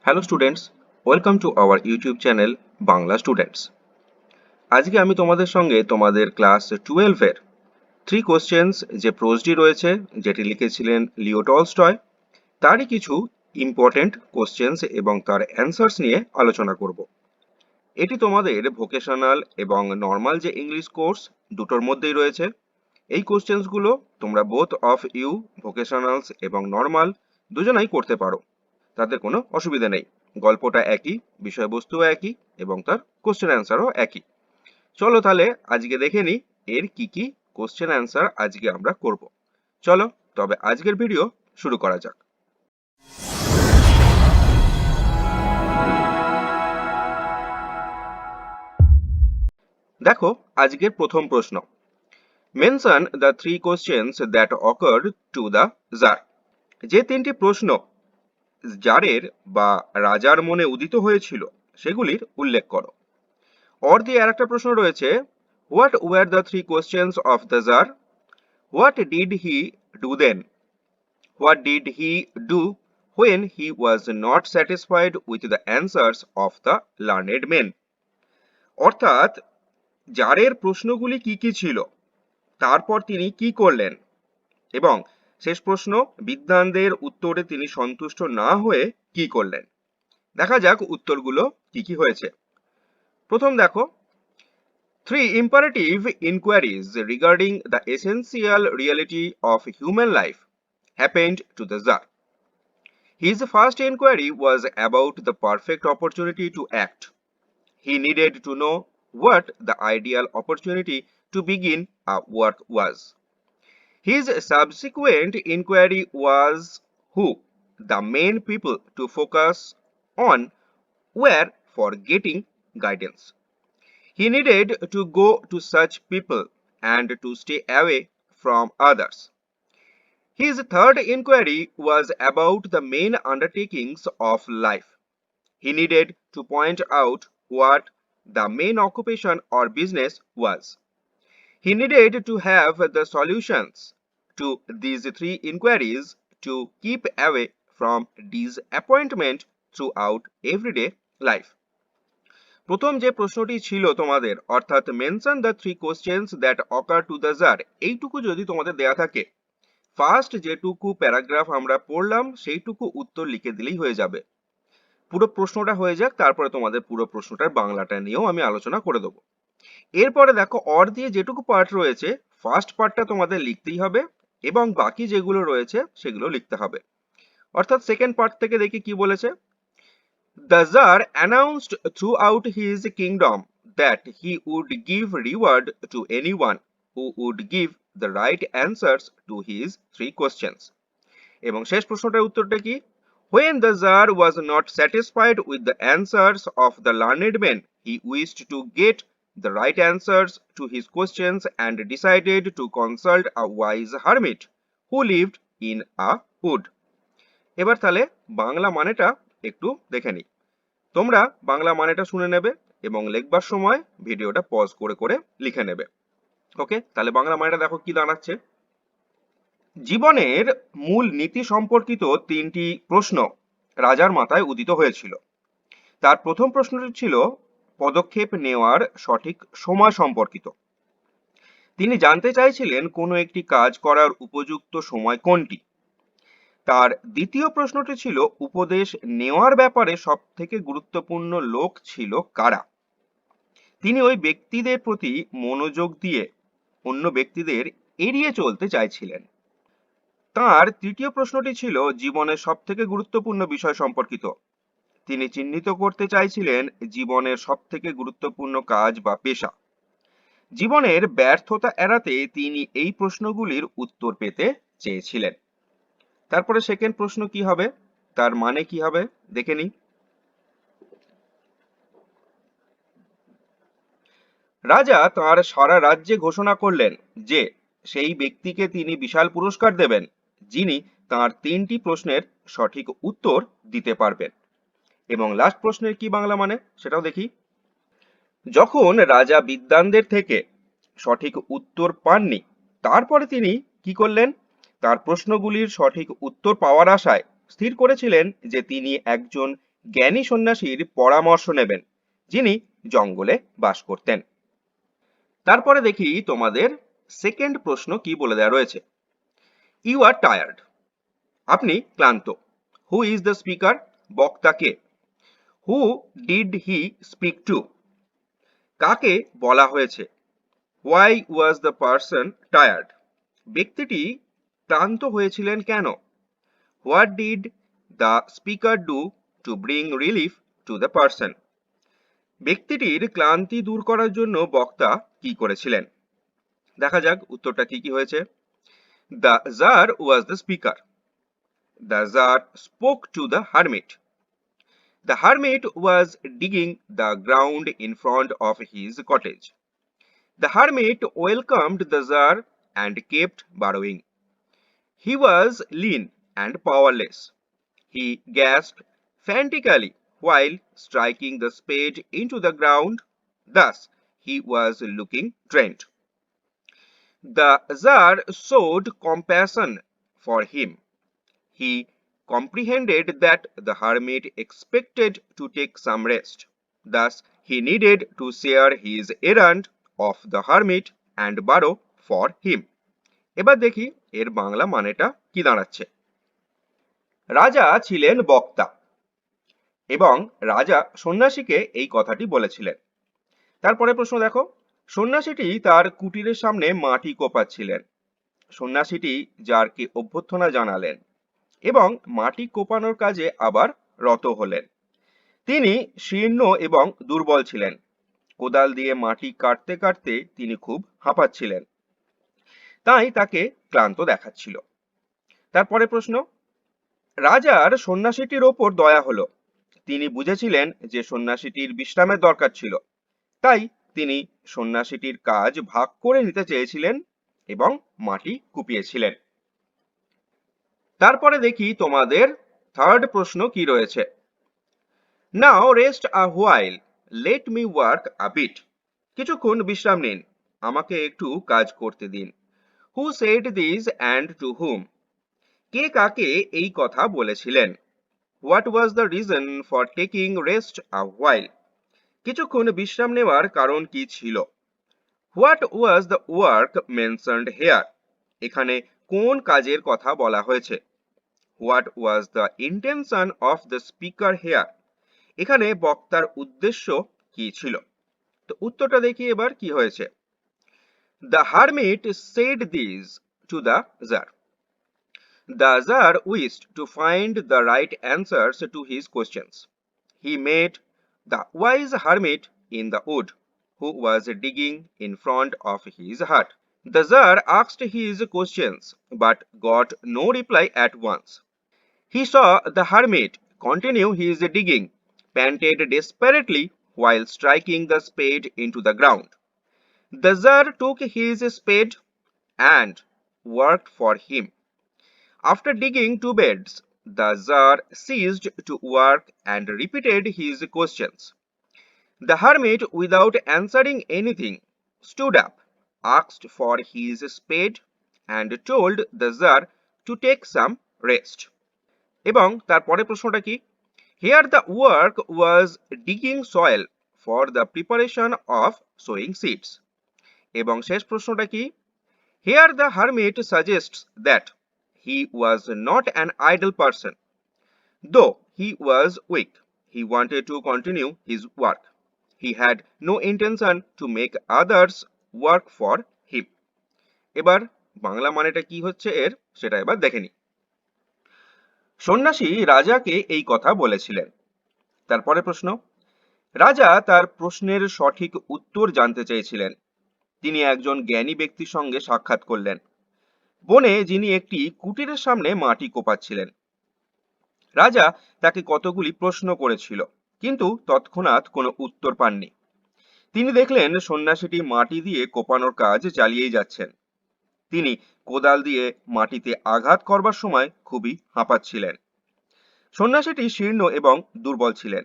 Hello students, welcome to our YouTube channel Bangla students. আজকে আমি তোমাদের সঙ্গে তোমাদের ক্লাস 12-এর 3 কোশ্চেন্স যে প্রোজডি রয়েছে, যেটি লিখেছিলেন লিও টলস্টয়, তারই কিছু ইম্পর্টেন্ট কোশ্চেন্স এবং তার অ্যান্সার্স নিয়ে আলোচনা করব। এটি তোমাদের ভোকেশনাল এবং নর্মাল যে ইংলিশ কোর্স দুটোর মধ্যেই রয়েছে। এই কোশ্চেন্সগুলো তোমরা বোথ অফ ইউ, ভোকেশনালস এবং নর্মাল দুজনাই করতে পারো, তাতে কোনো অসুবিধা নেই। গল্পটা একই, বিষয়বস্তুও একই এবং তার কোশ্চেন অ্যান্সারও একই। চলো তাহলে আজকে দেখে নিই এর কি কি কোশ্চেন অ্যান্সার আজকে আমরা করব। চলো তবে আজকের ভিডিও শুরু করা যাক। দেখো আজকের প্রথম প্রশ্ন, mention the 3 questions that occurred to the tsar. যে তিনটি প্রশ্ন জারের বা রাজার মনে উদিত হয়েছিল সেগুলির উল্লেখ করো। অর দিয়ে আরেকটা প্রশ্ন রয়েছে, what were the 3 questions of the tsar? What did he do then? What did he do when he was not satisfied with the answers of the learned men? অর্থাৎ জারের প্রশ্নগুলি কি কি ছিল, তারপর তিনি কি করলেন, এবং শেষ প্রশ্ন, বিদ্বানদের উত্তরে তিনি সন্তুষ্ট না হয়ে কি করলেন। দেখা যাক উত্তরগুলো কি কি হয়েছে। প্রথম দেখো, 3 imperative inquiries regarding the essential reality of human life happened to the Tsar. His first inquiry was about the perfect opportunity to act. He needed to know what the ideal opportunity to begin a work was. His subsequent inquiry was who the main people to focus on were for getting guidance. He needed to go to such people and to stay away from others. His third inquiry was about the main undertakings of life. He needed to point out what the main occupation or business was. He needed to have the solutions to these 3 inquiries to keep away from disappointment throughout everyday life. প্রথম যে প্রশ্নটি ছিল তোমাদের, অর্থাৎ mention the 3 questions that occur to the tsar, এইটুকু যদি তোমাদের দেয়া থাকে, ফার্স্ট যেটুকু প্যারাগ্রাফ আমরা পড়লাম সেইটুকু উত্তর লিখে দিলেই হয়ে যাবে। পুরো প্রশ্নটা হয়ে যাক, তারপরে তোমাদের পুরো প্রশ্নটার বাংলাটা নিয়েও আমি আলোচনা করে দেবো। এরপরে দেখো অর দিয়ে যেটুকু পার্ট রয়েছে, ফার্স্ট পার্টটা তোমাদের লিখতেই হবে এবং বাকি যেগুলো রয়েছে সেগুলো লিখতে হবে। অর্থাৎ সেকেন্ড পার্ট থেকে দেখি কি বলেছে। The Tsar announced throughout his kingdom that he would give reward to anyone who would give the right answers to his 3 questions. এবং শেষ প্রশ্নটার উত্তরটা কি? When the Tsar was not satisfied with the answers of the learned men, he wished to get the right answers to his questions and decided to consult a wise hermit who lived in a wood. এবার তাহলে বাংলা মানেটা একটু দেখে নিই। তোমরা বাংলা মানেটা শুনে নেবে এবং লিখবার সময় ভিডিওটা পজ করে করে লিখে নেবে। ওকে, তাহলে বাংলা মানেটা দেখো কি দাঁড়াচ্ছে। জীবনের মূল নীতি সম্পর্কিত 3টি প্রশ্ন রাজার মাথায় উদিত হয়েছিল। তার প্রথম প্রশ্নটি ছিল পদক্ষেপ নেওয়ার সঠিক সময় সম্পর্কিত। তিনি জানতে চাইছিলেন কোনো একটি কাজ করার উপযুক্ত সময় কোনটি। তার দ্বিতীয় প্রশ্নটি ছিল উপদেশ নেওয়ার ব্যাপারে সবথেকে গুরুত্বপূর্ণ লোক ছিল কারা। তিনি ওই ব্যক্তিদের প্রতি মনোযোগ দিয়ে অন্য ব্যক্তিদের এড়িয়ে চলতে চাইছিলেন। তার তৃতীয় প্রশ্নটি ছিল জীবনের সবথেকে গুরুত্বপূর্ণ বিষয় সম্পর্কিত। তিনি চিহ্নিত করতে চাইছিলেন জীবনের সবথেকে গুরুত্বপূর্ণ কাজ বা পেশা। জীবনের ব্যর্থতা এড়াতে তিনি এই প্রশ্নগুলির উত্তর পেতে চেয়েছিলেন। তারপরে সেকেন্ড প্রশ্ন কি হবে, তার মানে কি হবে দেখে নিই। রাজা তাঁর সারা রাজ্যে ঘোষণা করলেন যে সেই ব্যক্তিকে তিনি বিশাল পুরস্কার দেবেন যিনি তাঁর 3টি প্রশ্নের সঠিক উত্তর দিতে পারবেন। এবং লাস্ট প্রশ্নের কি বাংলা মানে সেটাও দেখি। যখন রাজা বিদ্বানদের থেকে সঠিক উত্তর পাননি, তারপরে তিনি কি করলেন, তার প্রশ্নগুলির সঠিক উত্তর পাওয়ার আশায় স্থির করেছিলেন যে তিনি একজন জ্ঞানী সন্ন্যাসীর পরামর্শ নেবেন, যিনি জঙ্গলে বাস করতেন। তারপরে দেখি তোমাদের সেকেন্ড প্রশ্ন কি বলে দেওয়া রয়েছে। ইউ আর টায়ার্ড, আপনি ক্লান্ত। হু ইজ দ্য স্পিকার, বক্তা কে? Who did he speak to, কাকে বলা হয়েছে? Why was the person tired, ব্যক্তিটি ক্লান্ত হয়েছিলেন কেন? What did the speaker do to bring relief to the person, ব্যক্তিটির ক্লান্তি দূর করার জন্য বক্তা কি করেছিলেন? দেখা যাক উত্তরটা কি কি হয়েছে। The tsar was the speaker, the tsar spoke to the hermit, the hermit was digging the ground in front of his cottage, the hermit welcomed the tsar and kept borrowing. He was lean and powerless. He gasped frantically while striking the spade into the ground. Thus, he was looking drained. The Tsar showed compassion for him. He comprehended that the hermit expected to take some rest. Thus, he needed to share his errand of the hermit and borrow for him. এবার দেখি এর বাংলা মানেটা কি দাঁড়াচ্ছে। রাজা ছিলেন বক্তা এবং রাজা সন্ন্যাসীকে এই কথাটি বলেছিলেন। তারপরে প্রশ্ন দেখো, সন্ন্যাসীটি তার কুটিরের সামনে মাটি কোপাচ্ছিলেন। সন্ন্যাসীটি জারকে অভ্যর্থনা জানালেন এবং মাটি কোপানোর কাজে আবার রত হলেন। তিনি শীর্ণ এবং দুর্বল ছিলেন। কোদাল দিয়ে মাটি কাটতে কাটতে তিনি খুব হাঁপাচ্ছিলেন, তাই তাকে ক্লান্ত দেখাচ্ছিল। তারপরে প্রশ্ন, রাজার সন্ন্যাসীটির ওপর দয়া হলো। তিনি বুঝেছিলেন যে সন্ন্যাসীটির বিশ্রামের দরকার ছিল, তাই তিনি সন্ন্যাসীটির কাজ ভাগ করে নিতে চেয়েছিলেন এবং মাটি কুপিয়েছিলেন। তারপরে দেখি তোমাদের থার্ড প্রশ্ন কি রয়েছে। Now rest a while, let me work a bit, কিছুক্ষণ বিশ্রাম নিন, আমাকে একটু কাজ করতে দিন। Who said this and to whom, কে কাকে এই কথা বলেছিলেন? What was the reason for taking rest a while, কিছুক্ষণ বিশ্রাম নেওয়ার কারণ কি ছিল? What was the work mentioned here, এখানে কোন কাজের কথা বলা হয়েছে? What was the intention of the speaker here, এখানে বক্তার উদ্দেশ্য কি ছিল? তো উত্তরটা দেখি এবার কি হয়েছে। The hermit said this to the tsar, the Tsar wished to find the right answers to his questions. He met the wise hermit in the wood, who was digging in front of his hut. The Tsar asked his questions but got no reply at once. He saw the hermit continue his digging, panted desperately while striking the spade into the ground. The Tsar took his spade and worked for him. After digging two beds, the Tsar ceased to work and repeated his questions. The hermit, without answering anything, stood up, asked for his spade, and told the Tsar to take some rest. এবং তারপরে প্রশ্নটা কি? Here the work was digging soil for the preparation of sowing seeds. এবং শেষ প্রশ্নটা কি? Here the hermit suggests that he was not an idle person. Though he was weak, he wanted to continue his work. He had no intention to make others work for him. এবার বাংলা মানেটা কি হচ্ছে এর সেটা এবার দেখে নিই। সন্ন্যাসী রাজাকে এই কথা বলেছিলেন। তারপরে প্রশ্ন, রাজা তার প্রশ্নের সঠিক উত্তর জানতে চেয়েছিলেন। তিনি একজন জ্ঞানী ব্যক্তির সঙ্গে সাক্ষাৎ করলেন, বনে যিনি একটি কুটিরের সামনে মাটি কোপাচ্ছিলেন। রাজা তাকে কতগুলি প্রশ্ন করেছিল, কিন্তু তৎক্ষণাৎ কোনো উত্তর পাননি। তিনি দেখলেন সন্ন্যাসীটি মাটি দিয়ে কোপানোর কাজ চালিয়েই যাচ্ছেন। তিনি কোদাল দিয়ে মাটিতে আঘাত করবার সময় খুবই হাঁপাচ্ছিলেন। সন্ন্যাসীটি শীর্ণ এবং দুর্বল ছিলেন।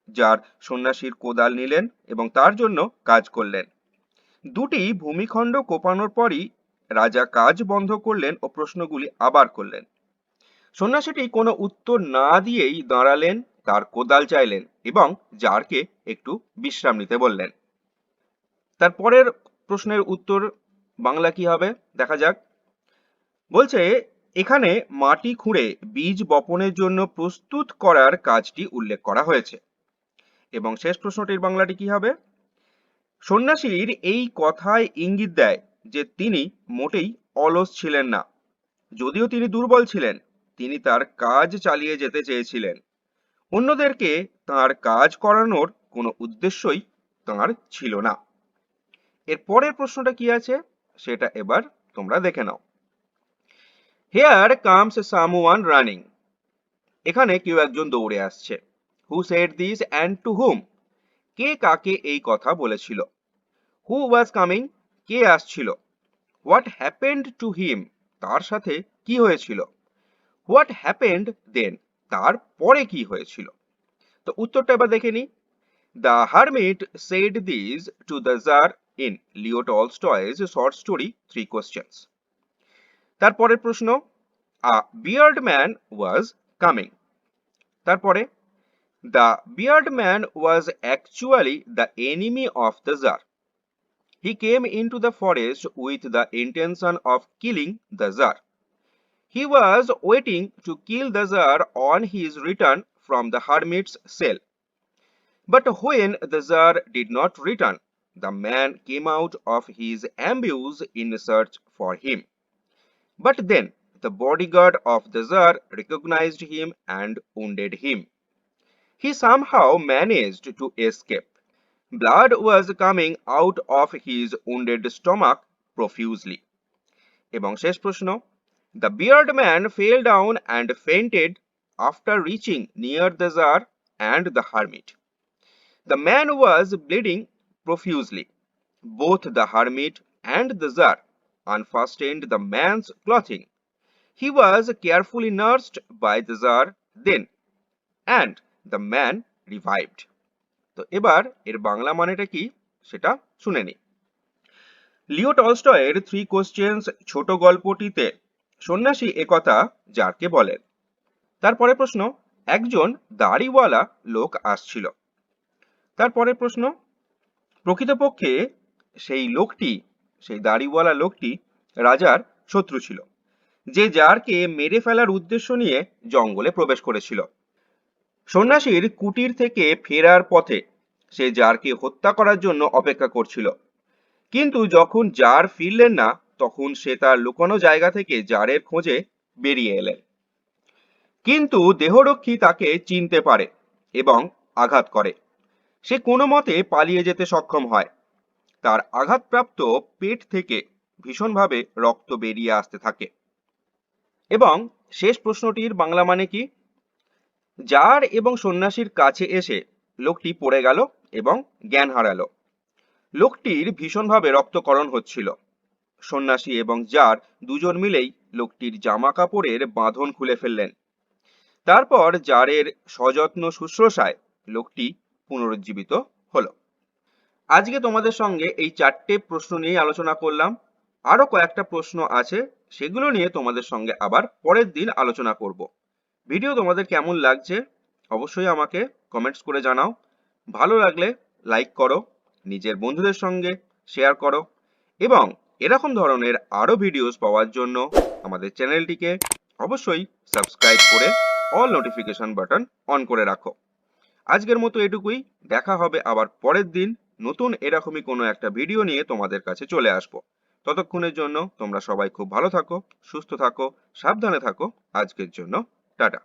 যার সন্ন্যাসীর কোদাল নিলেন এবং তার জন্য কাজ করলেন। দুটি ভূমিখণ্ড কোপানোর পরই রাজা কাজ বন্ধ করলেন ও প্রশ্নগুলি আবার করলেন। সন্ন্যাসীটি কোনো উত্তর না দিয়েই দাঁড়ালেন তার কোদাল চাইলেন এবং জারকে একটু বিশ্রাম নিতে বললেন। তারপরের প্রশ্নের উত্তর বাংলা কি হবে দেখা যাক। বলছে এখানে মাটি খুঁড়ে বীজ বপনের জন্য প্রস্তুত করার কাজটি উল্লেখ করা হয়েছে। এবং শেষ প্রশ্নটির বাংলাটি কি হবে? সন্ন্যাসীর এই কথায় ইঙ্গিত দেয় যে তিনি মোটেই অলস ছিলেন না। যদিও তিনি দুর্বল ছিলেন, তিনি তার কাজ চালিয়ে যেতে চেয়েছিলেন। অন্যদেরকে তার কাজ করানোর কোনো উদ্দেশ্যই তার ছিল না। এর পরের প্রশ্নটা কি আছে সেটা এবার তোমরা দেখে নাও। Here comes someone running. এখানে কেউ একজন দৌড়ে আসছে। Who said this and to whom? কে কাকে এই কথা বলেছিল? Who was coming? কে আসছিল? What happened to him? তার সাথে কি হয়েছিল? What happened then? তারপরে কি হয়েছিল? তো উত্তরটা এবার দেখে নি। The hermit said this to the Tsar in Leo Tolstoy's short story Three Questions. তারপরের প্রশ্ন, A bearded man was coming. তারপরে, The bearded man was actually the enemy of the Tsar. He came into the forest with the intention of killing the Tsar. He was waiting to kill the Tsar on his return from the hermit's cell. But when the Tsar did not return, the man came out of his ambush in search for him. But then the bodyguard of the Tsar recognized him and wounded him. He somehow managed to escape. Blood was coming out of his wounded stomach profusely. এবং শেষ প্রশ্ন, The bearded man fell down and fainted after reaching near the Tsar and the hermit. The man was bleeding profusely. Both the hermit and the Tsar unfastened the man's clothing. He was carefully nursed by the Tsar then, and the man revived. তো এবার এর বাংলা মানেটা কি সেটা শুনে নি। লিও টলস্টয়ের three questions ছোট গল্পটিতে সন্ন্যাসী একথা জারকে বলেন। তারপরে প্রশ্ন, একজন দাড়িওয়ালা লোক আসছিল। তারপরে প্রশ্ন, প্রকৃতপক্ষে সেই দাড়িওয়ালা লোকটি রাজার শত্রু ছিল, যে জারকে মেরে ফেলার উদ্দেশ্য নিয়ে জঙ্গলে প্রবেশ করেছিল। সন্ন্যাসীর কুটির থেকে ফেরার পথে সে জারকে হত্যা করার জন্য অপেক্ষা করছিল, কিন্তু যখন জার ফিরলেন না তখন সে তার লুকানো জায়গা থেকে জারের খোঁজে বেরিয়ে এলেন। কিন্তু দেহরক্ষী তাকে চিনতে পারে এবং আঘাত করে। সে কোনো মতে পালিয়ে যেতে সক্ষম হয়। তার আঘাতপ্রাপ্ত পেট থেকে ভীষণভাবে রক্ত বেরিয়ে আসতে থাকে। এবং শেষ প্রশ্নটির বাংলা মানে কি? জার এবং সন্ন্যাসীর কাছে এসে লোকটি পড়ে গেল এবং জ্ঞান হারালো। লোকটির ভীষণভাবে রক্তক্ষরণ হচ্ছিল। সন্ন্যাসী এবং জার দুজন মিলেই লোকটির জামা কাপড়ের বাঁধন খুলে ফেললেন। তারপর জারের সযত্ন শুশ্রূষায় লোকটি পুনরুজ্জীবিত হলো। আজকে তোমাদের সঙ্গে এই 4টে প্রশ্ন নিয়ে আলোচনা করলাম। আরো কয়েকটা প্রশ্ন আছে, সেগুলো নিয়ে তোমাদের সঙ্গে আবার পরের দিন আলোচনা করব। ভিডিও তোমাদের কেমন লাগছে অবশ্যই আমাকে কমেন্টস করে জানাও। ভালো লাগলে লাইক করো, নিজের বন্ধুদের সঙ্গে শেয়ার করো এবং এরকম ধরনের আরো ভিডিওস পাওয়ার জন্য আমাদের চ্যানেলটিকে অবশ্যই সাবস্ক্রাইব করে অল নোটিফিকেশন বাটন অন করে রাখো। আজকের মতো এটুকুই, দেখা হবে আবার পরের দিন নতুন এরকমই কোনো একটা ভিডিও নিয়ে তোমাদের কাছে চলে আসবো। ততক্ষণের জন্য তোমরা সবাই খুব ভালো থাকো, সুস্থ থাকো, সাবধানে থাকো। আজকের জন্য টাটা।